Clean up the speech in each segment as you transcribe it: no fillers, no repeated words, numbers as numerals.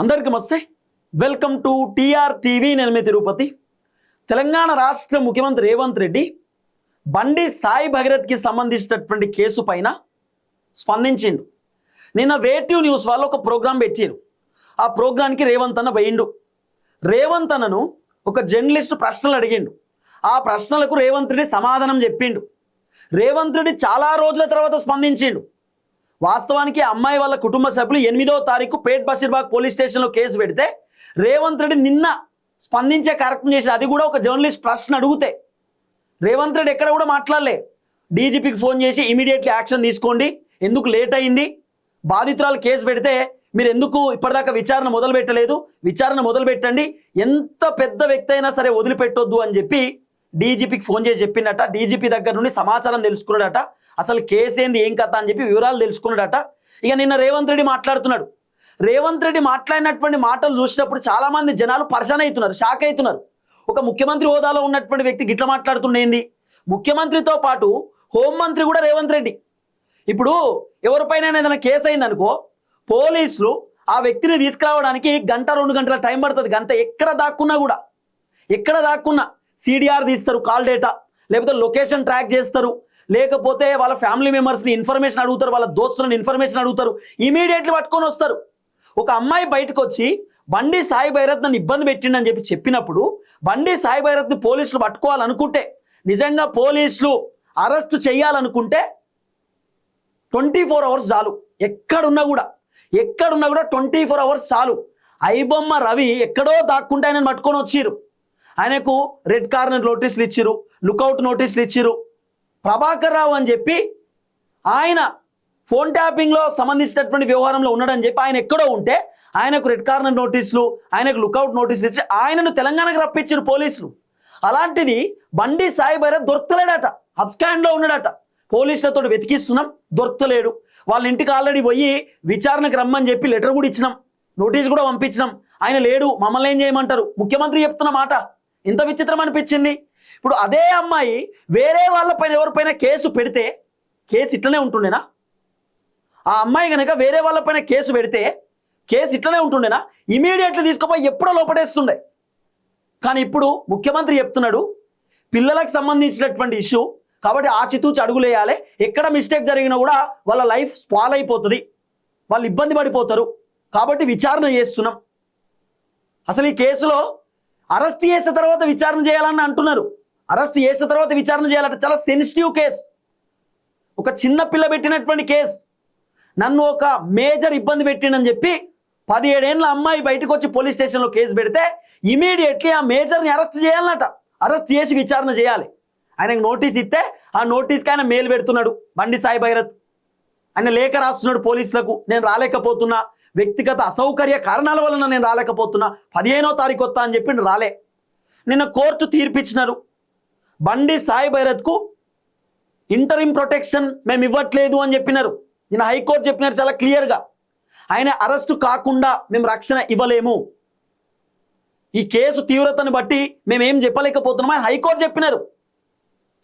అందరికీ నమస్తే. Welcome to TR TV. నేను మీ తిరుపతి. తెలంగాణ రాష్ట్ర ముఖ్యమంత్రి రేవంత్ రెడ్డి బండి సాయి భగీరథ్కి సంబంధించినటువంటి కేసు పైన స్పందించిండు. నిన్న వేటివ్ న్యూస్ వాళ్ళు ఒక ప్రోగ్రాం పెట్టారు. ఆ ప్రోగ్రాంకి రేవంత్ అన్న పోయిండు. రేవంత్ అన్నను ఒక జర్నలిస్ట్ ప్రశ్నలు అడిగిండు. ఆ ప్రశ్నలకు రేవంత్ రెడ్డి సమాధానం చెప్పిండు. రేవంత్ రెడ్డి చాలా రోజుల తర్వాత స్పందించిండు. వాస్తవానికి అమ్మాయి వాళ్ళ కుటుంబ సభ్యులు 8వ తారీఖు పేట్ బషీర్బాగ్ పోలీస్ స్టేషన్లో కేసు పెడితే రేవంత్ రెడ్డి నిన్న స్పందించే కార్యక్రమం చేసి, అది కూడా ఒక జర్నలిస్ట్ ప్రశ్న అడిగితే రేవంత్ రెడ్డి ఎక్కడ కూడా మాట్లాడలే. డీజీపీకి ఫోన్ చేసి ఇమీడియట్లీ యాక్షన్ తీసుకోండి, ఎందుకు లేట్ అయింది, బాధితురాలు కేసు పెడితే మీరు ఎందుకు ఇప్పటిదాకా విచారణ మొదలు పెట్టలేదు, విచారణ మొదలు పెట్టండి, ఎంత పెద్ద వ్యక్తి అయినా సరే వదిలిపెట్టొద్దు అని చెప్పి డీజీపీకి ఫోన్ చేసి చెప్పిండట. డీజీపీ దగ్గర నుండి సమాచారం తెలుసుకున్నాడట. అసలు కేసు ఏంది ఏం కథ అని చెప్పి వివరాలు తెలుసుకున్నాడట. ఇక నిన్న రేవంత్ రెడ్డి మాట్లాడుతున్నాడు. రేవంత్ రెడ్డి మాట్లాడినటువంటి మాటలు చూసినప్పుడు చాలా మంది జనాలు పరిశాన్ అవుతున్నారు, షాక్ అవుతున్నారు. ఒక ముఖ్యమంత్రి హోదాలో ఉన్నటువంటి వ్యక్తి గిట్ల మాట్లాడుతుండేంది. ముఖ్యమంత్రితో పాటు హోంమంత్రి కూడా రేవంత్ రెడ్డి. ఇప్పుడు ఎవరిపైన ఏదైనా కేసు అయిందనుకో, పోలీసులు ఆ వ్యక్తిని తీసుకురావడానికి 1-2 గంటల టైం పడుతుంది. గంట ఎక్కడ దాక్కున్నా సిడిఆర్ తీస్తారు, కాల్ డేటా, లేకపోతే లొకేషన్ ట్రాక్ చేస్తారు, లేకపోతే వాళ్ళ ఫ్యామిలీ మెంబర్స్ని ఇన్ఫర్మేషన్ అడుగుతారు, వాళ్ళ దోస్తులను ఇన్ఫర్మేషన్ అడుగుతారు, ఇమీడియట్లీ పట్టుకొని వస్తారు. ఒక అమ్మాయి బయటకు వచ్చి బండి సాయి భైరథ్ నన్ను ఇబ్బంది పెట్టిండని చెప్పినప్పుడు బండి సాయి భైరథ్ని పోలీసులు పట్టుకోవాలనుకుంటే, నిజంగా పోలీసులు అరెస్ట్ చేయాలనుకుంటే 24 అవర్స్ చాలు. ఎక్కడున్నా కూడా 24 అవర్స్ చాలు. ఐబొమ్మ రవి ఎక్కడో దాక్కుంటే ఆయన పట్టుకొని వచ్చిర్రు. ఆయనకు రెడ్ కార్నర్ నోటీసులు ఇచ్చిరు, లుకౌట్ నోటీసులు ఇచ్చిరు. ప్రభాకర్ రావు అని చెప్పి ఆయన ఫోన్ ట్యాపింగ్లో సంబంధించినటువంటి వ్యవహారంలో ఉన్నాడని చెప్పి ఆయన ఎక్కడో ఉంటే ఆయనకు రెడ్ కార్నర్ నోటీసులు, ఆయనకు లుకౌట్ నోటీసులు ఇచ్చి ఆయనను తెలంగాణకు రప్పించారు పోలీసులు. అలాంటిది బండి సాయి భైరథ్ దొరకలేడట, అబ్స్కాండ్లో ఉన్నాడట. పోలీసులతో వెతికిస్తున్నాం, దొరకలేడు. వాళ్ళ ఇంటికి ఆల్రెడీ పోయి విచారణకు రమ్మని చెప్పి లెటర్ కూడా ఇచ్చినాం, నోటీస్ కూడా పంపించినాం. ఆయన లేడు, మమ్మల్ని ఏం చేయమంటారు. ముఖ్యమంత్రి చెప్తున్న మాట ఇంత విచిత్రం అనిపించింది. ఇప్పుడు అదే అమ్మాయి వేరే వాళ్ళపైన ఎవరిపైన కేసు పెడితే కేసు ఇట్లనే ఉంటుండేనా? ఆ అమ్మాయి కనుక వేరే వాళ్ళపైన కేసు పెడితే కేసు ఇట్లనే ఉంటుండేనా? ఇమీడియట్లీ తీసుకుపోయి ఎప్పుడో లోపడేస్తుండే. కానీ ఇప్పుడు ముఖ్యమంత్రి చెప్తున్నాడు, పిల్లలకు సంబంధించినటువంటి ఇష్యూ కాబట్టి ఆచితూచి అడుగులేయాలి, ఎక్కడ మిస్టేక్ జరిగినా కూడా వాళ్ళ లైఫ్ స్పాల్ అయిపోతుంది, వాళ్ళు ఇబ్బంది పడిపోతారు, కాబట్టి విచారణ చేస్తున్నాం. అసలు ఈ కేసులో అరెస్ట్ చేసిన తర్వాత విచారణ చేయాలని అంటున్నారు. అరెస్ట్ చేసిన తర్వాత విచారణ చేయాలంటే చాలా సెన్సిటివ్ కేసు, ఒక చిన్న పిల్ల పెట్టినటువంటి కేసు. నన్ను ఒక మేజర్ ఇబ్బంది పెట్టిండని చెప్పి 17 ఏళ్ళ అమ్మాయి బయటకు వచ్చి పోలీస్ స్టేషన్లో కేసు పెడితే ఇమీడియట్లీ ఆ మేజర్ని అరెస్ట్ చేయాలన్నట. అరెస్ట్ చేసి విచారణ చేయాలి. ఆయనకు నోటీస్ ఇస్తే ఆ నోటీస్కి ఆయన మెయిల్ పెడుతున్నాడు బండి సాయి భైరథ్. ఆయన లేఖ రాస్తున్నాడు పోలీసులకు, నేను రాలేకపోతున్నా, వ్యక్తిగత అసౌకర్య కారణాల వలన నేను రాలేకపోతున్నా, 15వ తారీఖు వస్తా అని చెప్పి రాలే. నిన్న కోర్టు తీర్పిచ్చినారు, బండి సాయి భైరథ్కు ఇంటరిమ్ ప్రొటెక్షన్ మేము ఇవ్వట్లేదు అని చెప్పినారు. నిన్న హైకోర్టు చెప్పినారు చాలా క్లియర్గా, ఆయన అరెస్టు కాకుండా మేము రక్షణ ఇవ్వలేము, ఈ కేసు తీవ్రతను బట్టి మేమేం చెప్పలేకపోతున్నాం అని హైకోర్టు చెప్పినారు.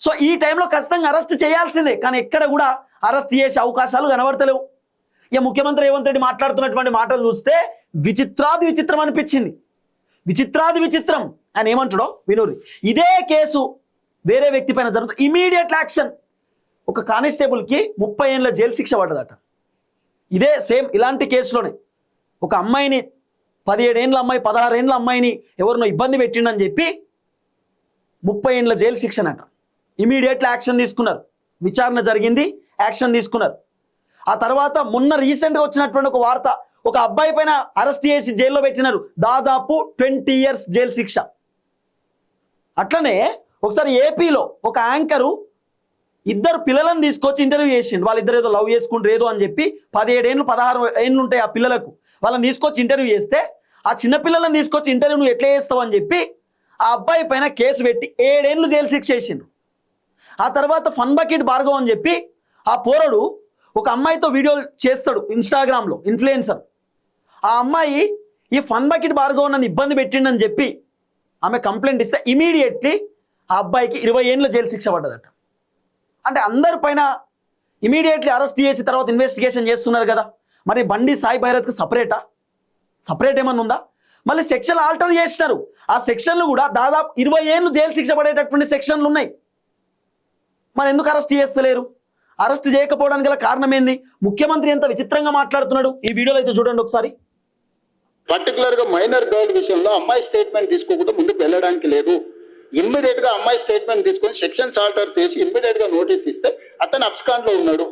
సో ఈ టైంలో ఖచ్చితంగా అరెస్ట్ చేయాల్సిందే, కానీ ఎక్కడ కూడా అరెస్ట్ చేసే అవకాశాలు కనబడతలేవు. ఇక ముఖ్యమంత్రి రేవంత్ రెడ్డి మాట్లాడుతున్నటువంటి మాటలు చూస్తే విచిత్రాది విచిత్రం అనిపించింది. విచిత్రాది విచిత్రం ఆయన ఏమంటాడో వినూరి. ఇదే కేసు వేరే వ్యక్తి పైన జరుగుతుంది, ఇమీడియట్ యాక్షన్. ఒక కానిస్టేబుల్కి 30 ఏళ్ళ జైలు శిక్ష పడ్డదట. ఇదే సేమ్ ఇలాంటి కేసులోనే ఒక అమ్మాయిని 17 ఏళ్ళ అమ్మాయి 16 ఏళ్ళ అమ్మాయిని ఎవరినో ఇబ్బంది పెట్టిండని చెప్పి 30 ఏళ్ళ జైలు శిక్షనట. ఇమీడియట్లీ యాక్షన్ తీసుకున్నారు, విచారణ జరిగింది, యాక్షన్ తీసుకున్నారు. ఆ తర్వాత మొన్న రీసెంట్గా వచ్చినటువంటి ఒక వార్త, ఒక అబ్బాయి పైన అరెస్ట్ చేసి జైల్లో పెట్టినారు, దాదాపు 20 ఇయర్స్ జైలు శిక్ష. అట్లనే ఒకసారి ఏపీలో ఒక యాంకరు 2 పిల్లలను తీసుకొచ్చి ఇంటర్వ్యూ చేసిండు. వాళ్ళిద్దరు ఏదో లవ్ చేసుకుంటారు ఏదో అని చెప్పి 17 ఏళ్ళు 16 ఏళ్ళు ఉంటాయి ఆ పిల్లలకు, వాళ్ళని తీసుకొచ్చి ఇంటర్వ్యూ చేస్తే ఆ చిన్న పిల్లలను తీసుకొచ్చి ఇంటర్వ్యూ నువ్వు ఎట్లా చేస్తావు అని చెప్పి ఆ అబ్బాయి పైన కేసు పెట్టి 7 ఏళ్ళు జైలు శిక్ష చేసిండు. ఆ తర్వాత ఫన్ బకెట్ భార్గవ్ అని చెప్పి ఆ పోరడు ఒక అమ్మాయితో వీడియో చేస్తాడు ఇన్స్టాగ్రామ్లో, ఇన్ఫ్లుయెన్సర్. ఆ అమ్మాయి ఈ ఫన్ బకెట్ భార్గవ్ నన్ను ఇబ్బంది పెట్టిండని చెప్పి ఆమె కంప్లైంట్ ఇస్తే ఇమీడియట్లీ ఆ అబ్బాయికి 20 ఏళ్ళ జైలు శిక్ష పడ్డదట. అంటే అందరిపైన ఇమీడియట్లీ అరెస్ట్ చేసి తర్వాత ఇన్వెస్టిగేషన్ చేస్తున్నారు కదా. మరి బండి సాయి భైరథ్కి సపరేటా? సపరేట్ ఏమన్నా ఉందా? మళ్ళీ సెక్షన్ ఆల్టర్ చేసినారు. ఆ సెక్షన్లు కూడా దాదాపు 20 ఏళ్ళు జైలు శిక్ష పడేటటువంటి సెక్షన్లు ఉన్నాయి. మరి ఎందుకు అరెస్ట్ చేస్తలేరు? అరెస్ట్ చేయకపోవడానికి గల కారణం ఏంది? ముఖ్యమంత్రి ఎంత విచిత్రంగా మాట్లాడుతున్నాడు ఈ వీడియోలో అయితే చూడండి ఒకసారి. పర్టికులర్ గా మైనర్ గర్ల్ విషయంలో అమ్మాయి స్టేట్మెంట్ తీసుకోకుండా ముందుకు వెళ్ళడానికి లేదు. ఇమ్మీడియట్ గా అమ్మాయి స్టేట్మెంట్ తీసుకొని సెక్షన్స్ ఆల్టర్ చేసి ఇమ్మీడియట్ గా నోటీస్ ఇస్తే అతను అబ్స్కాండ్ లో ఉన్నాడు.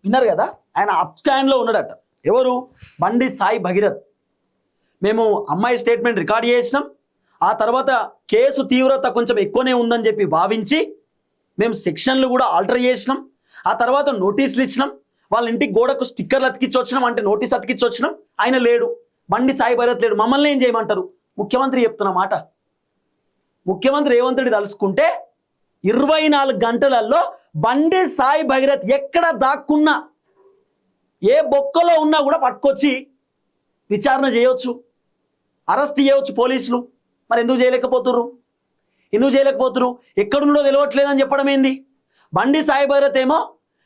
విన్నారు కదా, ఆయన అబ్స్కాండ్ లో ఉన్నాడట. ఎవరు? బండి సాయి భగీరథ్. మేము అమ్మాయి స్టేట్మెంట్ రికార్డ్ చేసినాం, ఆ తర్వాత కేసు తీవ్రత కొంచెం ఎక్కువనే ఉందని చెప్పి భావించి మేము సెక్షన్లు కూడా ఆల్టర్ చేసినాం, ఆ తర్వాత నోటీసులు ఇచ్చినాం, వాళ్ళ ఇంటికి గోడకు స్టిక్కర్లు అతికిచ్చి వచ్చినాం, అంటే నోటీస్ అతికిచ్చి వచ్చినాం. ఆయన లేడు, బండి సాయి భగీరథ్ లేడు, మమ్మల్ని ఏం చేయమంటారు? ముఖ్యమంత్రి చెప్తున్న మాట. ముఖ్యమంత్రి రేవంత్ రెడ్డి తలుసుకుంటే 24 గంటలలో బండి సాయి భగీరథ్ ఎక్కడ దాక్కున్నా, ఏ బొక్కలో ఉన్నా కూడా పట్టుకొచ్చి విచారణ చేయవచ్చు, అరెస్ట్ చేయవచ్చు పోలీసులు. మరి ఎందుకు చేయలేకపోతుర్రు? ఎక్కడున్నో తెలియట్లేదని చెప్పడం ఏంది? బండి సాయి భగీరథ్ ఏమో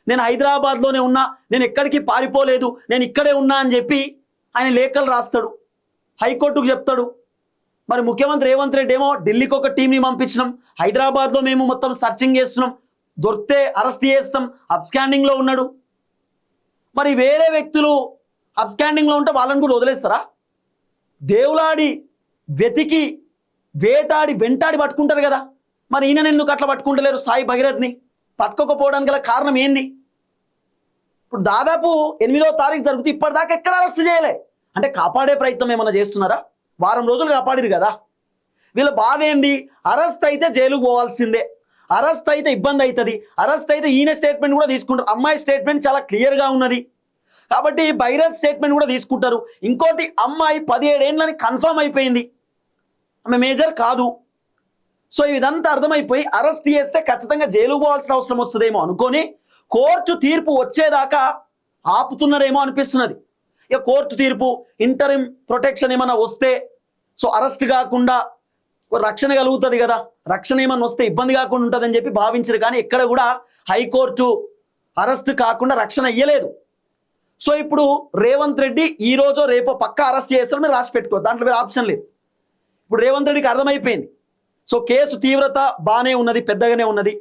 నేను హైదరాబాద్లోనే ఉన్నా, నేను ఎక్కడికి పారిపోలేదు, నేను ఇక్కడే ఉన్నా అని చెప్పి ఆయన లేఖలు రాస్తాడు, హైకోర్టుకు చెప్తాడు. మరి ముఖ్యమంత్రి రేవంత్ రెడ్డి ఏమో ఢిల్లీకి ఒక టీంని పంపించినాం, హైదరాబాద్లో మేము మొత్తం సర్చింగ్ చేస్తున్నాం, దొరికితే అరెస్ట్ చేస్తాం, అబ్స్కాండింగ్లో ఉన్నాడు. మరి వేరే వ్యక్తులు అబ్స్కాండింగ్లో ఉంటే వాళ్ళని కూడా వదిలేస్తారా? దేవులాడి వెతికి వేటాడి వెంటాడి పట్టుకుంటారు కదా. మరి ఈయన ఎందుకు అట్లా పట్టుకుంటలేరు? సాయి భగీరథ్ని పట్టుకోకపోవడానికి గల కారణం ఏంది? ఇప్పుడు దాదాపు 8వ తారీఖు జరుగుతుంది, ఇప్పటిదాకా ఎక్కడ అరెస్ట్ చేయలే. అంటే కాపాడే ప్రయత్నం ఏమైనా చేస్తున్నారా? వారం రోజులు కాపాడిరు కదా. వీళ్ళ బాధ ఏంది? అరెస్ట్ అయితే జైలుకు పోవాల్సిందే, అరెస్ట్ అయితే ఇబ్బంది అవుతుంది, అరెస్ట్ అయితే ఈయన స్టేట్మెంట్ కూడా తీసుకుంటారు. అమ్మాయి స్టేట్మెంట్ చాలా క్లియర్గా ఉన్నది కాబట్టి భగీరథ్ స్టేట్మెంట్ కూడా తీసుకుంటారు. ఇంకోటి, అమ్మాయి 17 ఏళ్ళని కన్ఫర్మ్ అయిపోయింది, ఆమె మేజర్ కాదు. సో ఇదంతా అర్థమైపోయి అరెస్ట్ చేస్తే ఖచ్చితంగా జైలుకు పోవాల్సిన అవసరం వస్తుందేమో అనుకొని కోర్టు తీర్పు వచ్చేదాకా ఆపుతున్నారేమో అనిపిస్తున్నది. ఇక కోర్టు తీర్పు ఇంటరిమ్ ప్రొటెక్షన్ ఏమైనా వస్తే సో అరెస్ట్ కాకుండా రక్షణ కలుగుతుంది కదా, రక్షణ ఏమైనా వస్తే ఇబ్బంది కాకుండా ఉంటుందని చెప్పి భావించరు. కానీ ఎక్కడ కూడా హైకోర్టు అరెస్ట్ కాకుండా రక్షణ ఇయ్యలేదు. సో ఇప్పుడు రేవంత్ రెడ్డి ఈ రోజు రేపో పక్కా అరెస్ట్ చేస్తాడు, మీరు రాసి పెట్టుకో, దాంట్లో వేరే ఆప్షన్ లేదు. ఇప్పుడు రేవంత్ రెడ్డికి అర్థమైపోయింది, సో కేసు తీవ్రత బాగానే ఉన్నది, పెద్దగానే ఉన్నది,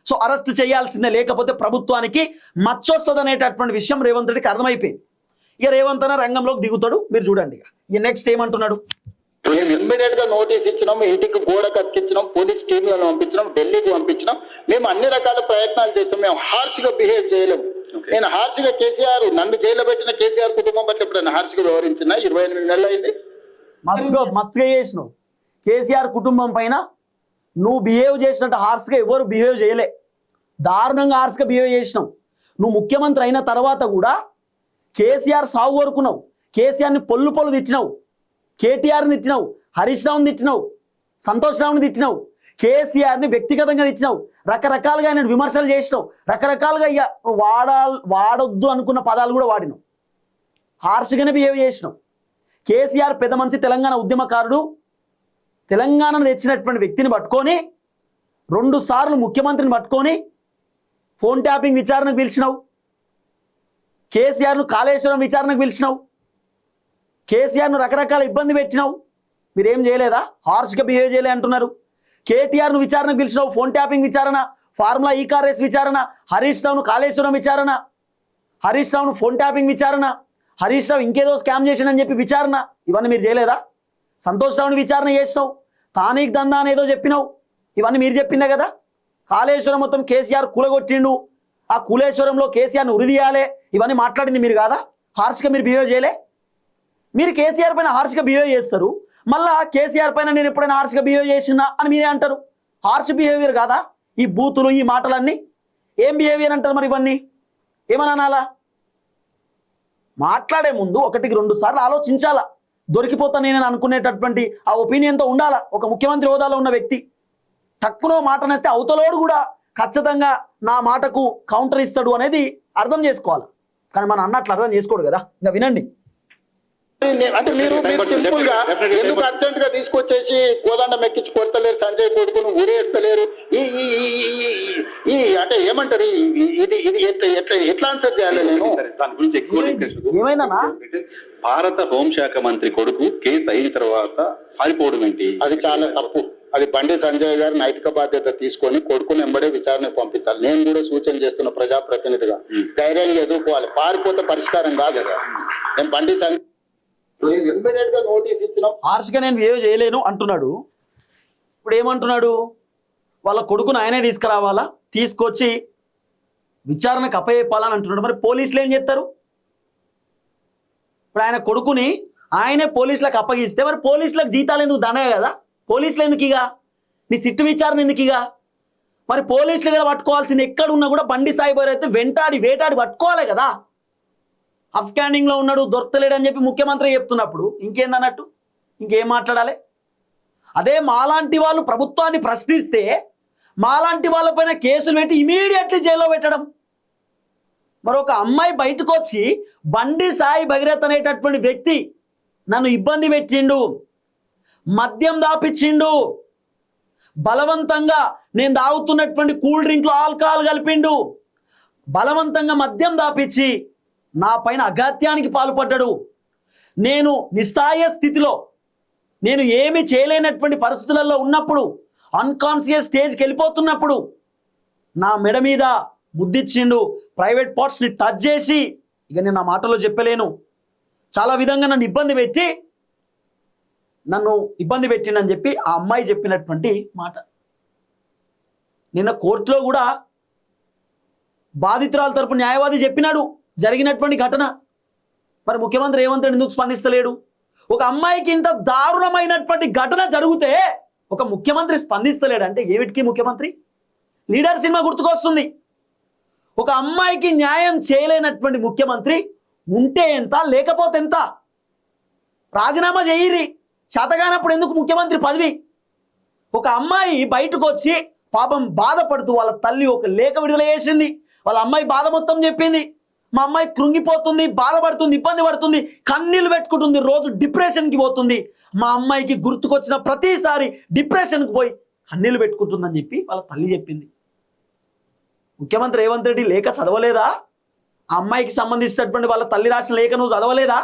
సో అరెస్ట్ చేయాల్సిందే, లేకపోతే ప్రభుత్వానికి మచ్చొస్తుంది అనేటటువంటి విషయం రేవంత్ రెడ్డికి అర్థమైపోయింది. ఇక రేవంత్ అన్న రంగంలోకి దిగుతాడు, మీరు చూడండి. ఇక నెక్స్ట్ ఏమంటున్నాడు? మేము ఇమ్మీడియట్ గా నోటీస్ ఇచ్చినాం, ఇంటికి గోడ కతికించినాం, పోలీస్ టీంలను పంపించినాం, ఢిల్లీకి పంపించినాం, మేము అన్ని రకాల ప్రయత్నాలు చేస్తాం. మేము హార్ష్ గా బిహేవ్ చేయలేము. నేను హార్ష్ గా కేసీఆర్ నన్ను జైల్లో పెట్టిన కేసీఆర్ కుటుంబం పట్ల ఎప్పుడైనా హార్ష్ గా వ్యవహరించిన 28 నెలలు అయింది. మస్తుగా చేసినావు. కేసీఆర్ కుటుంబం పైన నువ్వు బిహేవ్ చేసినట్టు హార్ష్గా ఎవరు బిహేవ్ చేయలే, దారుణంగా హార్ష్గా బిహేవ్ చేసినావు. నువ్వు ముఖ్యమంత్రి అయిన తర్వాత కూడా కేసీఆర్ సాగు కోరుకున్నావు, కేసీఆర్ని పొల్లు తిట్టినావు, కేటీఆర్ని తిట్టినావు, హరీష్ రావుని తిట్టినావు, సంతోష్ రావుని తిట్టినావు, కేసీఆర్ని వ్యక్తిగతంగా తిట్టినావు, రకరకాలుగా ఆయన విమర్శలు చేసినావు, రకరకాలుగా ఇక వాడొద్దు అనుకున్న పదాలు కూడా వాడినావు, హార్ష్గానే బిహేవ్ చేసినావు. కేసీఆర్ పెద్ద మనిషి, తెలంగాణ ఉద్యమకారుడు, తెలంగాణను తెచ్చినటువంటి వ్యక్తిని పట్టుకొని 2 సార్లు ముఖ్యమంత్రిని పట్టుకొని ఫోన్ ట్యాపింగ్ విచారణకు పిలిచినావు, కేసీఆర్ను కాళేశ్వరం విచారణకు పిలిచినావు, కేసీఆర్ను రకరకాల ఇబ్బంది పెట్టినావు. మీరేం చేయలేదా? హార్ష్గా బిహేవ్ చేయలే అంటున్నారు. కేటీఆర్ను విచారణకు పిలిచినావు, ఫోన్ ట్యాపింగ్ విచారణ, ఫార్ములా ఈకార్ఎస్ విచారణ, హరీష్ రావును కాళేశ్వరం విచారణ, హరీష్ రావును ఫోన్ ట్యాపింగ్ విచారణ, హరీష్ రావు ఇంకేదో స్కామ్ చేసినని చెప్పి విచారణ, ఇవన్నీ మీరు చేయలేదా? సంతోష్ రావుని విచారణ చేసినావు, తానీక్ దందా అనేదో చెప్పినావు, ఇవన్నీ మీరు చెప్పిందే కదా. కాళేశ్వరం మొత్తం కేసీఆర్ కూలగొట్టిండు, ఆ కూలేశ్వరంలో కేసీఆర్ని ఉరిదీయాలి, ఇవన్నీ మాట్లాడింది మీరు కాదా? హార్ష్గా మీరు బిహేవ్ చేయలే. మీరు కేసీఆర్ పైన హార్ష్గా బిహేవ్ చేస్తారు, మళ్ళా కేసీఆర్ పైన నేను ఎప్పుడైనా హార్ష్గా బిహేవ్ చేసినా అని మీరే అంటారు. హార్ష్ బిహేవియర్ కాదా ఈ బూతులు, ఈ మాటలన్నీ? ఏం బిహేవియర్ అంటారు మరి? ఇవన్నీ ఏమన్నా అనాలా? మాట్లాడే ముందు 1-2 సార్లు ఆలోచించాలా. దొరికిపోతా నేను అనుకునేటటువంటి ఆ ఒపీనియన్తో ఉండాలా ఒక ముఖ్యమంత్రి హోదాలో ఉన్న వ్యక్తి. తక్కువ మాట నేస్తే అవతలోడు కూడా ఖచ్చితంగా నా మాటకు కౌంటర్ ఇస్తాడు అనేది అర్థం చేసుకోవాలి. కానీ మనం అన్నట్లు అర్థం చేసుకోడు కదా. ఇంకా వినండి. అంటే మీరు సింపుల్ గా ఎందుకు అర్జెంట్ గా తీసుకొచ్చేసి కోదండం ఎక్కించి కొడతలేరు, సంజయ్ కొడుకును ఊరేస్తలేరు, ఈ అంటే ఏమంటారు, ఇది ఇది ఎట్లా ఆన్సర్ చేయాలి నేను? దాని గురించి ఎక్కువ discussion. ఏమైందన్నా? భారత హోంశాఖ మంత్రి కొడుకు కేసు అయిన తర్వాత పారిపోవడం ఏంటి? అది చాలా తప్పు. అది బండి సంజయ్ గారు నైతిక బాధ్యత తీసుకొని కొడుకుని వెంబడే విచారణ పంపించాలి. నేను కూడా సూచన చేస్తున్న ప్రజాప్రతినిధిగా ధైర్యంగా ఎదుర్కోవాలి. పారిపోతే పరిష్కారం కాదు కదా. నేను బండి సంజయ్ ఇమ్మీడియట్ గా నోటీస్ ఇచ్చినాం. హార్ష్గా నేను బిహేవ్ చేయలేను అంటున్నాడు. ఇప్పుడు ఏమంటున్నాడు? వాళ్ళ కొడుకును ఆయనే తీసుకురావాలా, తీసుకొచ్చి విచారణకు అప్పచెప్పాలని అంటున్నాడు. మరి పోలీసులు ఏం చేస్తారు? ఇప్పుడు ఆయన కొడుకుని ఆయనే పోలీసులకు అప్పగిస్తే మరి పోలీసులకు జీతాలు ఎందుకు దండగా కదా? పోలీసులు ఎందుకు ఇక? నీ సిట్టు విచారణ ఎందుకు ఇక? మరి పోలీసులు కదా పట్టుకోవాల్సింది. ఎక్కడున్నా కూడా బండి సాయిబారు అయితే వేటాడి పట్టుకోవాలి కదా. అప్స్కాండింగ్ లో ఉన్నాడు, దొరకలేడు అని చెప్పి ముఖ్యమంత్రి చెప్తున్నప్పుడు ఇంకేందన్నట్టు? ఇంకేం మాట్లాడాలి? అదే మాలాంటి వాళ్ళు ప్రభుత్వాన్ని ప్రశ్నిస్తే మాలాంటి వాళ్ళపైన కేసులు పెట్టి ఇమీడియట్లీ జైల్లో పెట్టడం. మరొక అమ్మాయి బయటకు వచ్చి బండి సాయి భగీరథ్ అనేటటువంటి వ్యక్తి నన్ను ఇబ్బంది పెట్టిండు, మద్యం దాపిచ్చిండు, బలవంతంగా నేను తాగుతున్నటువంటి కూల్ డ్రింక్లో ఆల్కహాల్ కలిపిండు, బలవంతంగా మద్యం దాపిచ్చి నా పైన అఘాత్యానికి పాల్పడ్డాడు. నేను నిస్సాయ స్థితిలో, నేను ఏమి చేయలేనటువంటి పరిస్థితులలో ఉన్నప్పుడు, అన్కాన్షియస్ స్టేజ్కి వెళ్ళిపోతున్నప్పుడు నా మెడ మీద ముద్దిచ్చిండు, ప్రైవేట్ పార్ట్స్ని టచ్ చేసి, ఇక నేను నా మాటలో చెప్పలేను, చాలా విధంగా నన్ను ఇబ్బంది పెట్టిండని చెప్పి ఆ అమ్మాయి చెప్పినటువంటి మాట. నిన్న కోర్టులో కూడా బాధితురాల తరపు న్యాయవాది చెప్పినాడు జరిగినటువంటి ఘటన. మరి ముఖ్యమంత్రి రేవంత్ రెడ్డి ఎందుకు స్పందిస్తలేడు? ఒక అమ్మాయికి ఇంత దారుణమైనటువంటి ఘటన జరిగితే ఒక ముఖ్యమంత్రి స్పందిస్తలేడు అంటే ఏమిటికి ముఖ్యమంత్రి? లీడర్ సినిమా గుర్తుకొస్తుంది. ఒక అమ్మాయికి న్యాయం చేయలేనటువంటి ముఖ్యమంత్రి ఉంటే ఎంత, లేకపోతే ఎంత? రాజీనామా చేయిరి, చేతగానప్పుడు ఎందుకు ముఖ్యమంత్రి పదవి? ఒక అమ్మాయి బయటకు వచ్చి పాపం బాధపడుతూ వాళ్ళ తల్లి ఒక లేఖ విడుదల చేసింది. వాళ్ళ అమ్మాయి బాధ మొత్తం చెప్పింది. మా అమ్మాయి కృంగిపోతుంది, బాధపడుతుంది, ఇబ్బంది పడుతుంది, కన్నీళ్ళు పెట్టుకుంటుంది, రోజు డిప్రెషన్కి పోతుంది. మా అమ్మాయికి గుర్తుకొచ్చిన ప్రతిసారి డిప్రెషన్కి పోయి కన్నీళ్ళు పెట్టుకుంటుందని చెప్పి వాళ్ళ తల్లి చెప్పింది. ముఖ్యమంత్రి రేవంత్ రెడ్డి లేఖ చదవలేదా? ఆ అమ్మాయికి సంబంధించినటువంటి వాళ్ళ తల్లి రాసిన లేఖ నువ్వు చదవలేదా?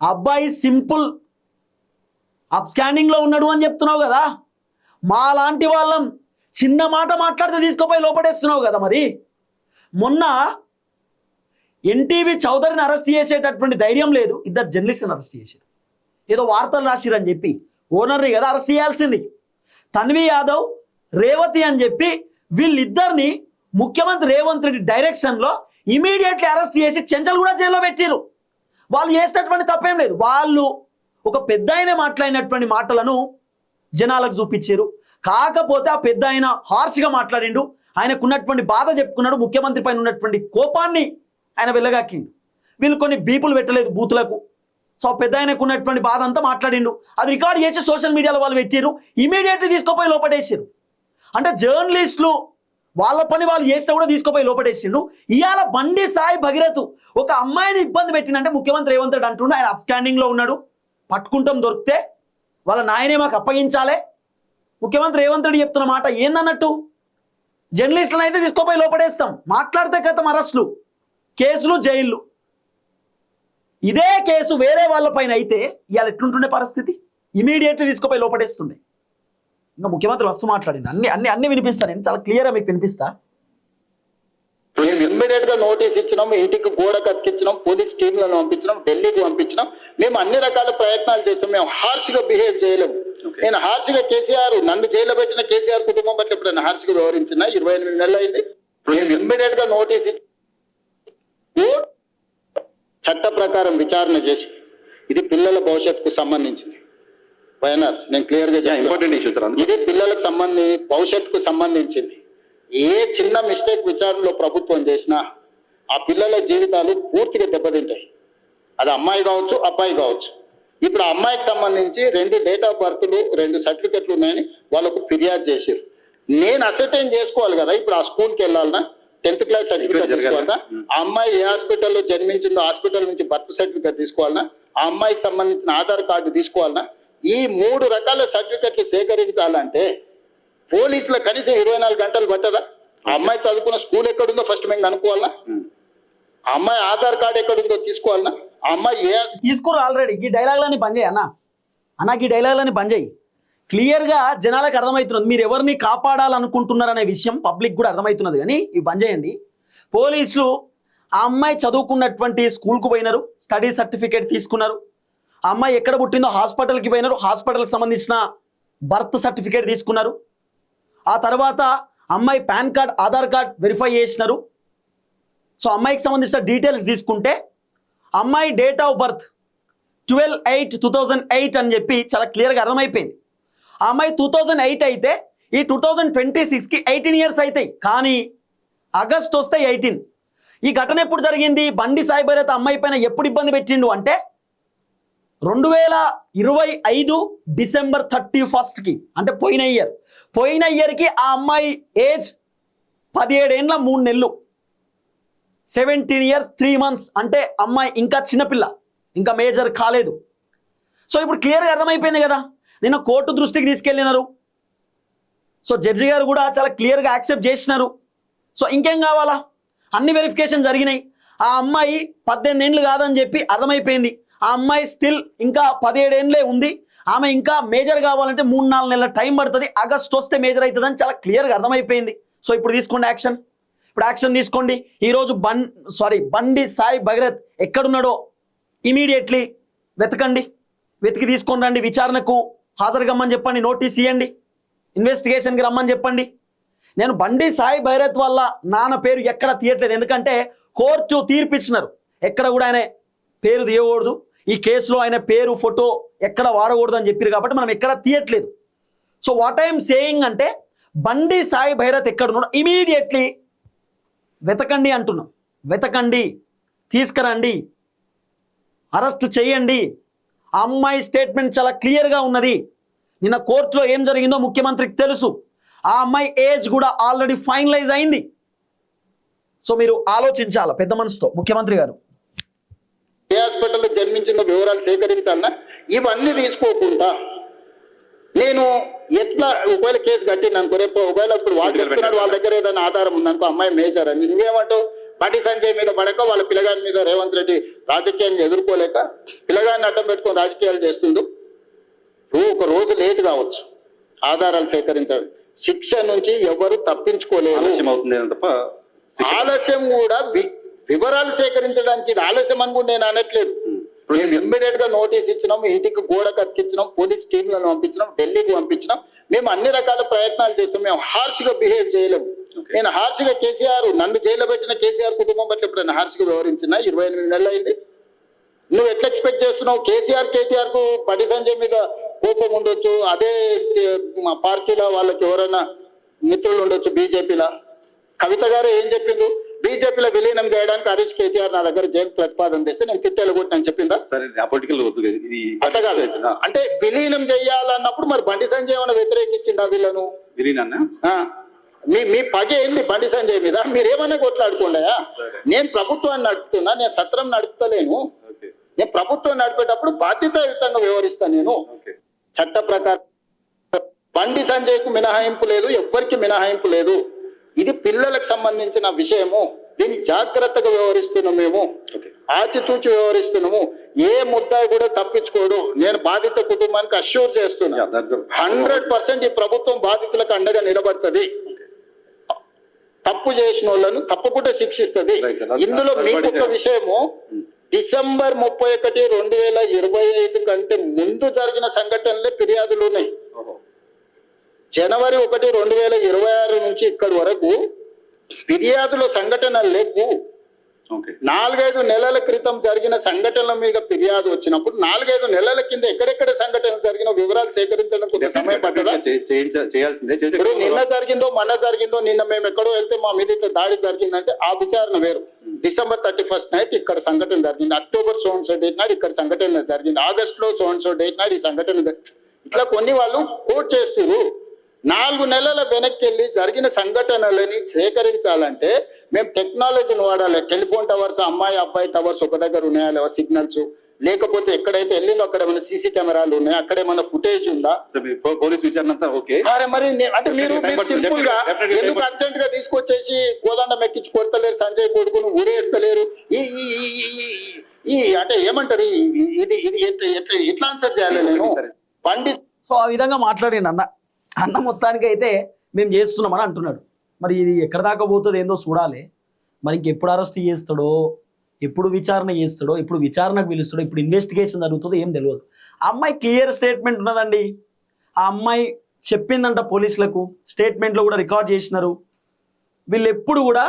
అబ్బాయి సింపుల్ అప్స్కాండింగ్లో ఉన్నాడు అని చెప్తున్నావు కదా. మా లాంటి వాళ్ళం చిన్న మాట మాట్లాడితే తీసుకుపోయి లోపడేస్తున్నావు కదా. మరి మొన్న ఎన్టీవీ చౌదరిని అరెస్ట్ చేసేటటువంటి ధైర్యం లేదు, ఇద్దరు జర్నలిస్ట్ని అరెస్ట్ చేశారు. ఏదో వార్తలు రాసిరని చెప్పి ఓనర్ని కదా అరెస్ట్ చేయాల్సింది. తన్వి యాదవ్, రేవతి అని చెప్పి వీళ్ళిద్దరిని ముఖ్యమంత్రి రేవంత్ రెడ్డి డైరెక్షన్లో ఇమీడియట్లీ అరెస్ట్ చేసి చెంచల్ కూడా జైల్లో పెట్టారు. వాళ్ళు చేసినటువంటి తప్పేం లేదు. వాళ్ళు ఒక పెద్ద ఆయన మాట్లాడినటువంటి మాటలను జనాలకు చూపించారు. కాకపోతే ఆ పెద్ద ఆయన హార్ష్గా మాట్లాడిండు, ఆయనకున్నటువంటి బాధ చెప్పుకున్నాడు, ముఖ్యమంత్రి పైన ఉన్నటువంటి కోపాన్ని ఆయన వెళ్ళగాకిండు. వీళ్ళు కొన్ని బీపులు పెట్టలేదు బూతులకు. సో పెద్ద ఆయనకు ఉన్నటువంటి బాధ అంతా మాట్లాడిండు, అది రికార్డ్ చేసి సోషల్ మీడియాలో వాళ్ళు పెట్టారు, ఇమీడియట్లీ తీసుకుపోయి లోపడేసారు. అంటే జర్నలిస్టులు వాళ్ళ పని వాళ్ళు చేస్తే కూడా తీసుకుపోయి లోపడేసిండు. ఇవాళ బండి సాయి భగీరథ్ ఒక అమ్మాయిని ఇబ్బంది పెట్టినంటే ముఖ్యమంత్రి రేవంత్ రెడ్డి అంటుండే ఆయన అప్స్టాండింగ్లో ఉన్నాడు, పట్టుకుంటాం దొరికితే వాళ్ళ నాయనే మాకు అప్పగించాలి. ముఖ్యమంత్రి రేవంత్ రెడ్డి చెప్తున్న మాట ఏందన్నట్టు? జర్నలిస్టులను అయితే తీసుకుపోయి లోపడేస్తాం, మాట్లాడితే కథం అరెస్టులు, కేసులు, జైళ్ళు. ఇదే కేసు వేరే వాళ్ళపైన అయితే ఇవాళ ఎట్లుంటుండే పరిస్థితి? ఇమీడియట్లీ తీసుకుపోయి లోపడేస్తుండే. ఇంకా ముఖ్యమంత్రి వస్తు మాట్లాడింది, అన్ని వినిపిస్తా, నేను చాలా క్లియర్గా మీకు వినిపిస్తా. మేము ఇమ్మీడియట్ గా నోటీస్ ఇచ్చినాం, ఇంటికి గోడ కతికించినాం, పోలీస్ టీంలను పంపించినాం, ఢిల్లీకి పంపించినాం. మేము అన్ని రకాల ప్రయత్నాలు చేస్తాం. మేము హార్ష్ గా బిహేవ్ చేయలేము. నేను హార్ష్ గా కేసీఆర్ నన్ను జైల్లో పెట్టిన కేసీఆర్ కుటుంబం పట్ల ఎప్పుడైనా హార్ష్ గా వ్యవహరించిన 28 నెలలు అయింది. మేము ఇమ్మీడియట్ గా నోటీస్ ఇచ్చి చట్ట ప్రకారం విచారణ చేసి ఇది పిల్లల భవిష్యత్తుకు సంబంధించింది. వైఎన్ఆర్ నేను క్లియర్ గా ఇంపార్టెంట్ ఇష్యూ సార్. ఇది పిల్లలకు భవిష్యత్తుకు సంబంధించింది. ఏ చిన్న మిస్టేక్ విచారణలో ప్రభుత్వం చేసినా ఆ పిల్లల జీవితాలు పూర్తిగా దెబ్బతింటాయి. అది అమ్మాయి కావచ్చు, అబ్బాయి కావచ్చు. ఇప్పుడు ఆ అమ్మాయికి సంబంధించి 2 డేట్ ఆఫ్ బర్త్లు, 2 సర్టిఫికెట్లు ఉన్నాయని వాళ్ళకు ఫిర్యాదు చేశారు. నేను అసర్టైన్ చేసుకోవాలి కదా ఇప్పుడు ఆ స్కూల్కి వెళ్ళాలన్నా, 10th క్లాస్ సర్టిఫికేట్ తీసుకోవాలన్నా, ఆ అమ్మాయి ఏ హాస్పిటల్లో జన్మించిందో హాస్పిటల్ నుంచి బర్త్ సర్టిఫికేట్ తీసుకోవాలన్నా, ఆ అమ్మాయికి సంబంధించిన ఆధార్ కార్డు తీసుకోవాలన్నా, ఈ 3 రకాల సర్టిఫికెట్లు సేకరించాలంటే పోలీసుల కనీసం 24 గంటలు పట్టదా? ఆ అమ్మాయి చదువుకున్న స్కూల్ ఎక్కడుందో ఫస్ట్ మేము కనుక్కోవాలన్నా, ఆ అమ్మాయి ఆధార్ కార్డు ఎక్కడుందో తీసుకోవాలన్నా, ఆ అమ్మాయి ఏ తీసుకురు ఆల్రెడీ. ఈ డైలాగులని బంద్ చేయి అన్న ఈ డైలాగులని బంద్ చేయి. క్లియర్గా జనాలకు అర్థమవుతున్నది మీరు ఎవరిని కాపాడాలనుకుంటున్నారనే విషయం పబ్లిక్ కూడా అర్థమవుతున్నది. కానీ ఇవి బంద్ చేయండి. పోలీసులు ఆ అమ్మాయి చదువుకున్నటువంటి స్కూల్కు పోయినారు, స్టడీ సర్టిఫికేట్ తీసుకున్నారు. ఆ అమ్మాయి ఎక్కడ పుట్టిందో హాస్పిటల్కి పోయినారు, హాస్పిటల్కి సంబంధించిన బర్త్ సర్టిఫికేట్ తీసుకున్నారు. ఆ తర్వాత అమ్మాయి pan card Aadhaar card verify చేసినారు. సో అమ్మాయికి సంబంధించిన డీటెయిల్స్ తీసుకుంటే అమ్మాయి డేట్ ఆఫ్ బర్త్ 12/8/2008 అని చెప్పి చాలా క్లియర్గా అర్థమైపోయింది. ఆ అమ్మాయి 2008 అయితే ఈ 2026కి 18 ఇయర్స్ అవుతాయి. కానీ ఆగస్ట్ వస్తే 18. ఈ ఘటన ఎప్పుడు జరిగింది? బండి సాయి భైరత్ అమ్మాయి పైన ఎప్పుడు ఇబ్బంది పెట్టిండు అంటే 2025 డిసెంబర్ 31కి, అంటే పోయిన ఇయర్కి ఆ అమ్మాయి ఏజ్ 17 ఏండ్ల 3 నెలలు, 17 years 3 months. అంటే అమ్మాయి ఇంకా చిన్నపిల్ల, ఇంకా మేజర్ కాలేదు. సో ఇప్పుడు క్లియర్గా అర్థమైపోయింది కదా. నిన్న కోర్టు దృష్టికి తీసుకెళ్ళినారు. సో జడ్జి గారు కూడా చాలా క్లియర్గా యాక్సెప్ట్ చేసినారు. సో ఇంకేం కావాలా? అన్ని వెరిఫికేషన్ జరిగినాయి. ఆ అమ్మాయి 18 ఏండ్లు కాదని చెప్పి అర్థమైపోయింది. ఆ అమ్మాయి స్టిల్ ఇంకా 17 ఏండ్లే ఉంది. ఆమె ఇంకా మేజర్ కావాలంటే 3-4 నెలల టైం పడుతుంది. ఆగస్ట్ వస్తే మేజర్ అవుతుందని చాలా క్లియర్గా అర్థమైపోయింది. సో ఇప్పుడు తీసుకోండి యాక్షన్. ఇప్పుడు యాక్షన్ తీసుకోండి. ఈరోజు బండి సాయి భగీరథ్ ఎక్కడున్నాడో ఇమీడియట్లీ వెతకండి, వెతికి తీసుకొని రండి, విచారణకు హాజరుగమ్మని చెప్పండి, నోటీస్ ఇవ్వండి, ఇన్వెస్టిగేషన్కి రమ్మని చెప్పండి. నేను బండి సాయి భైరత్ వల్ల నాన్న పేరు ఎక్కడ తీయట్లేదు, ఎందుకంటే కోర్టు తీర్పిచ్చినారు ఎక్కడ కూడా ఆయన పేరు తీయకూడదు, ఈ కేసులో ఆయన పేరు ఫోటో ఎక్కడ వాడకూడదు అని చెప్పారు కాబట్టి మనం ఎక్కడ తీయట్లేదు. సో వాట్ ఐఎమ్ సేయింగ్ అంటే బండి సాయి భైరత్ ఎక్కడున్నాడో ఇమీడియట్లీ వెతకండి అంటున్నాం. వెతకండి, తీసుకురండి, అరెస్ట్ చేయండి. ఆ అమ్మాయి స్టేట్మెంట్ చాలా క్లియర్గా ఉన్నది. నిన్న కోర్టులో ఏం జరిగిందో ముఖ్యమంత్రికి తెలుసు. ఆ అమ్మాయి ఏజ్ కూడా ఆల్రెడీ ఫైనలైజ్ అయింది. సో మీరు ఆలోచించాలి పెద్ద మనసుతో ముఖ్యమంత్రి గారు. ఏ హాస్పిటల్లో జన్మించిన వివరాలు సేకరించాలన్నా ఇవన్నీ తీసుకోకుండా నేను ఎట్లా ఒకవేళ కేసు కట్టింది అనుకో, రేపు ఒకవేళ ఇప్పుడు వాళ్ళు చెప్తున్నాడు వాళ్ళ దగ్గర ఏదైనా ఆధారం ఉందనుకో అమ్మాయి మేజర్ అని, నువ్వేమంటావు? బండి సంజయ్ మీద పడక వాళ్ళ పిల్లగాని మీద రేవంత్ రెడ్డి రాజకీయాన్ని ఎదుర్కోలేక పిల్లగాన్ని అడ్డం పెట్టుకొని రాజకీయాలు చేస్తుండు. ఒక రోజు లేట్ కావచ్చు ఆధారాలు సేకరించాలి. శిక్ష నుంచి ఎవరు తప్పించుకోలేరు. ఆలస్యం కూడా వివరాలు సేకరించడానికి ఇది ఆలస్యం అని కూడా నేను అనట్లేదు. మేము ఇమ్మీడియట్ గా నోటీస్ ఇచ్చినాం, ఇంటికి గోడ కత్తిచ్చినాం, పోలీస్ టీంలను పంపించినాం, ఢిల్లీకి పంపించినాం. మేము అన్ని రకాల ప్రయత్నాలు చేస్తాం. మేము హార్ష్ గా బిహేవ్ చేయలేము. నేను హార్ష్ గా కేసీఆర్ నన్ను జైల్లో పెట్టిన కేసీఆర్ కుటుంబం పట్ల ఎప్పుడైనా హార్ష్ గా వ్యవహరించిన 28 నెలలు అయింది. నువ్వు ఎట్లా ఎక్స్పెక్ట్ చేస్తున్నావు? కేటీఆర్ కు బండి సంజయ్ మీద కోపం ఉండొచ్చు, అదే మా పార్టీలో వాళ్ళకి ఎవరైనా మిత్రులు ఉండొచ్చు బీజేపీలో. కవిత గారు ఏం చెప్పిండ్రు? బీజేపీలో విలీనం చేయడానికి హరీష్ కేటీఆర్ నా దగ్గర జైలు ప్రతిపాదన చేస్తే నేను తిట్టేలు కొట్టినని చెప్పిందా? అట్లా కాదు. అంటే విలీనం చేయాలన్నప్పుడు మరి బండి సంజయ్ ఏమైనా వ్యతిరేకించిందా వీళ్ళను? మీ పగ ఏంది బండి సంజయ్ మీద? మీరేమన్నా కొట్లాడుకోండియా. నేను ప్రభుత్వాన్ని నడుపుతున్నా, నేను సత్రం నడుపుతలేను. నేను ప్రభుత్వం నడిపేటప్పుడు బాధ్యతాయుతంగా వ్యవహరిస్తాను. నేను చట్ట ప్రకారం బండి సంజయ్కు మినహాయింపు లేదు, ఎవ్వరికి మినహాయింపు లేదు. ఇది పిల్లలకు సంబంధించిన విషయము. దీన్ని జాగ్రత్తగా వ్యవహరిస్తున్నాము, మేము ఆచితూచి వ్యవహరిస్తున్నాము. ఏ ముద్దాయి కూడా తప్పించుకోడు. నేను బాధిత కుటుంబానికి అష్యూర్ చేస్తున్నా 100% ఈ ప్రభుత్వం బాధితులకు అండగా నిలబడుతుంది. తప్పు చేసిన వాళ్ళను తప్పకుండా శిక్షిస్తుంది. ఇందులో మీకు ఒక విషయము, డిసెంబర్ 31, 2025 కంటే ముందు జరిగిన సంఘటనలే ఫిర్యాదులు ఉన్నాయి. జనవరి 1, 2026 నుంచి ఇక్కడి వరకు ఫిర్యాదుల సంఘటనలు లేవు. 4-5 నెలల క్రితం జరిగిన సంఘటనల మీద ఫిర్యాదు వచ్చినప్పుడు 4-5 నెలల కింద ఎక్కడెక్కడ సంఘటనలు జరిగిన వివరాలు సేకరించడం కొంత సమయం పట్టదా? ఇప్పుడు నిన్న జరిగిందో మొన్న జరిగిందో, నిన్న మేము ఎక్కడో వెళ్తే మా మీద దాడి జరిగిందంటే ఆ విచారణ వేరు. డిసెంబర్ 31 నైట్ ఇక్కడ సంఘటన జరిగింది, October so and so date నాడు ఇక్కడ సంఘటన జరిగింది, ఆగస్ట్ లో సో అండ్ సో డేట్ నాడు ఈ సంఘటన. ఇట్లా కొన్ని వాళ్ళు కోట్ చేస్తారు. 4 నెలల వెనక్కి వెళ్ళి జరిగిన సంఘటనలని సేకరించాలంటే మేము టెక్నాలజీని వాడాలి. టెలిఫోన్ టవర్స్, అమ్మాయి అబ్బాయి టవర్స్ ఒక దగ్గర ఉన్నాయా లేవా, సిగ్నల్స్, లేకపోతే ఎక్కడైతే వెళ్ళిందో అక్కడ ఏమైనా సీసీ కెమెరాలు ఉన్నాయా, అక్కడ ఏమైనా ఫుటేజ్ ఉందా? పోలీస్ విచారణ అంతా ఓకే. మరి అంటే మీరు సింపుల్ గా ఎందుకు అర్జెంట్ గా తీసుకొచ్చేసి కోదండం ఎక్కించి కొడతలేరు, సంజయ్ కొడుకును ఊరేస్తలేరు? ఈ అంటే ఏమంటారు, ఇది ఇది ఎట్లా ఆన్సర్ చేయాలి నేను? బండి సో ఆ విధంగా మాట్లాడిండు అన్న మొత్తానికి అయితే మేము చేస్తున్నామని అంటున్నాడు. మరి ఇది ఎక్కడ దాకా పోతుంది ఏందో చూడాలి. మరి ఇంకెప్పుడు అరెస్ట్ చేస్తాడో, ఎప్పుడు విచారణ చేస్తాడో, ఇప్పుడు విచారణకు పిలుస్తాడో, ఇప్పుడు ఇన్వెస్టిగేషన్ జరుగుతుందో ఏం తెలియదు. ఆ అమ్మాయి క్లియర్ స్టేట్మెంట్ ఉన్నదండి. ఆ అమ్మాయి చెప్పిందంట పోలీసులకు, స్టేట్మెంట్లో కూడా రికార్డ్ చేసినారు. వీళ్ళు ఎప్పుడు కూడా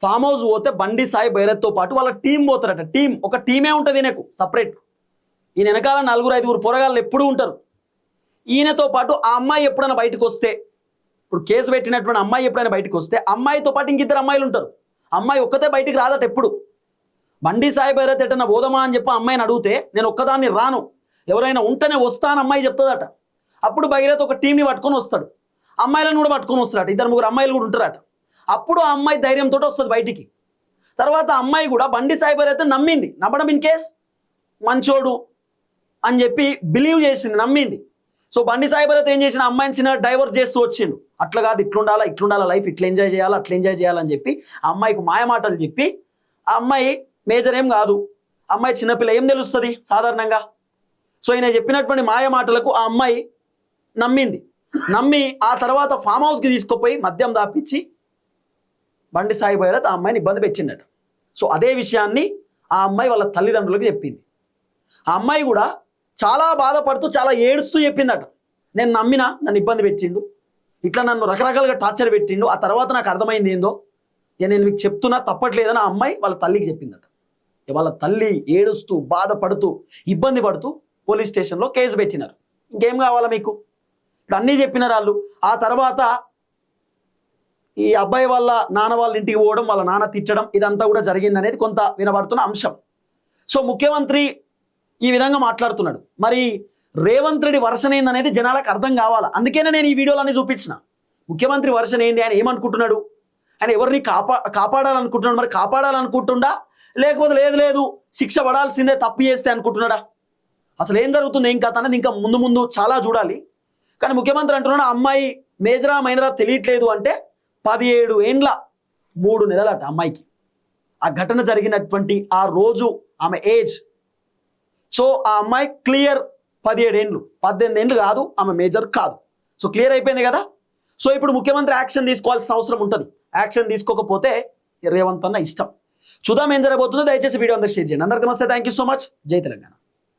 ఫామ్ హౌస్ పోతే బండి సాయి భైరత్తో పాటు వాళ్ళ టీం పోతారట. ఒక టీమే ఉంటుంది ఈయనకు సపరేట్. ఈయన వెనకాల 4-5 పొరగాళ్ళు ఎప్పుడూ ఉంటారు. ఈయనతో పాటు ఆ అమ్మాయి ఎప్పుడైనా బయటకు వస్తే, ఇప్పుడు కేసు పెట్టినటువంటి అమ్మాయి ఎప్పుడైనా బయటకు వస్తే అమ్మాయితో పాటు ఇంకిద్దరు అమ్మాయిలు ఉంటారు. అమ్మాయి ఒక్కతే బయటికి రాదట. ఎప్పుడు బండి సాయి భైరత్ ఎటన్నా పోదామా అని చెప్పి అమ్మాయిని అడిగితే నేను ఒక్కదాన్ని రాను, ఎవరైనా ఉంటేనే వస్తాను అమ్మాయి చెప్తుందట. అప్పుడు భైరత్ ఒక టీంని పట్టుకొని వస్తాడు, అమ్మాయిలను కూడా పట్టుకొని వస్తాడట. 2-3 అమ్మాయిలు కూడా ఉంటారట. అప్పుడు ఆ అమ్మాయి ధైర్యంతో వస్తుంది బయటికి. తర్వాత అమ్మాయి కూడా బండి సాయి భైరత్ నమ్మింది. నమ్మడం ఇన్ కేస్ మంచోడు అని చెప్పి బిలీవ్ చేసింది, నమ్మింది. సో బండి సాయి భైరత్ ఏం చేసిన, అమ్మాయిని చిన్న డైవర్ట్ చేస్తూ వచ్చిండు. అట్లా కాదు, ఇట్లుండాలా లైఫ్, ఇట్లా ఎంజాయ్ చేయాలా, అట్లా ఎంజాయ్ చేయాలని చెప్పి ఆ అమ్మాయికి మాయమాటలు చెప్పి, ఆ అమ్మాయి మేజర్ ఏం కాదు, అమ్మాయి చిన్నపిల్ల, ఏం తెలుస్తుంది సాధారణంగా. సో ఈయన చెప్పినటువంటి మాయ మాటలకు ఆ అమ్మాయి నమ్మి ఆ తర్వాత ఫామ్ హౌస్కి తీసుకుపోయి మద్యం దాపించి బండి సాయి భైరత్ ఆ అమ్మాయిని ఇబ్బంది పెట్టిండట. సో అదే విషయాన్ని ఆ అమ్మాయి వాళ్ళ తల్లిదండ్రులకు చెప్పింది. ఆ అమ్మాయి కూడా చాలా బాధపడుతూ చాలా ఏడుస్తూ చెప్పిందట, నేను నన్ను ఇబ్బంది పెట్టిండు, ఇట్లా నన్ను రకరకాలుగా టార్చర్ పెట్టిండు, ఆ తర్వాత నాకు అర్థమైంది ఏందో, నేను మీకు చెప్తున్నా తప్పట్లేదని ఆ అమ్మాయి వాళ్ళ తల్లికి చెప్పిందట. వాళ్ళ తల్లి ఏడుస్తూ బాధపడుతూ ఇబ్బంది పడుతూ పోలీస్ స్టేషన్లో కేసు పెట్టినారు. ఇంకేం కావాలా మీకు? ఇప్పుడు అన్నీ చెప్పినారు వాళ్ళు. ఆ తర్వాత ఈ అబ్బాయి వాళ్ళ నాన్న వాళ్ళ ఇంటికి పోవడం, వాళ్ళ నాన్న తిట్టడం, ఇదంతా కూడా జరిగిందనేది కొంత వినబడుతున్న అంశం. సో ముఖ్యమంత్రి ఈ విధంగా మాట్లాడుతున్నాడు. మరి రేవంత్ రెడ్డి వర్షన్ ఏందనేది జనాలకు అర్థం కావాలా. అందుకనే నేను ఈ వీడియోలన్నీ చూపించిన. ముఖ్యమంత్రి వర్షన్ ఏంది, ఆయన ఏమనుకుంటున్నాడు, ఆయన ఎవరిని కాపాడాలనుకుంటున్నాడు, మరి కాపాడాలనుకుంటుండా లేకపోతే లేదు శిక్ష పడాల్సిందే తప్పు చేస్తే అనుకుంటున్నాడా, అసలు ఏం జరుగుతుంది ఏం కథ అనేది ఇంకా ముందు చాలా చూడాలి. కానీ ముఖ్యమంత్రి అంటున్నాడు అమ్మాయి మేజరా మైనరా తెలియట్లేదు అంటే 17 ఏండ్ల 3 నెలలట అమ్మాయికి. ఆ ఘటన జరిగినటువంటి ఆ రోజు ఆమె ఏజ్. సో ఆ అమ్మాయి క్లియర్ 17 ఏండ్లు, 18 ఏండ్లు కాదు, ఆమె మేజర్ కాదు. సో క్లియర్ అయిపోయింది కదా. సో ఇప్పుడు ముఖ్యమంత్రి యాక్షన్ తీసుకోవాల్సిన అవసరం ఉంటుంది. యాక్షన్ తీసుకోకపోతే రేవంత్ అన్న ఇష్టం. చూద్దాం ఏం జరగబోతుందో. దయచేసి వీడియో అందరూ షేర్ చేయండి. అందరికీ నమస్తే, థ్యాంక్ యూ సో మచ్. జై తెలంగాణ.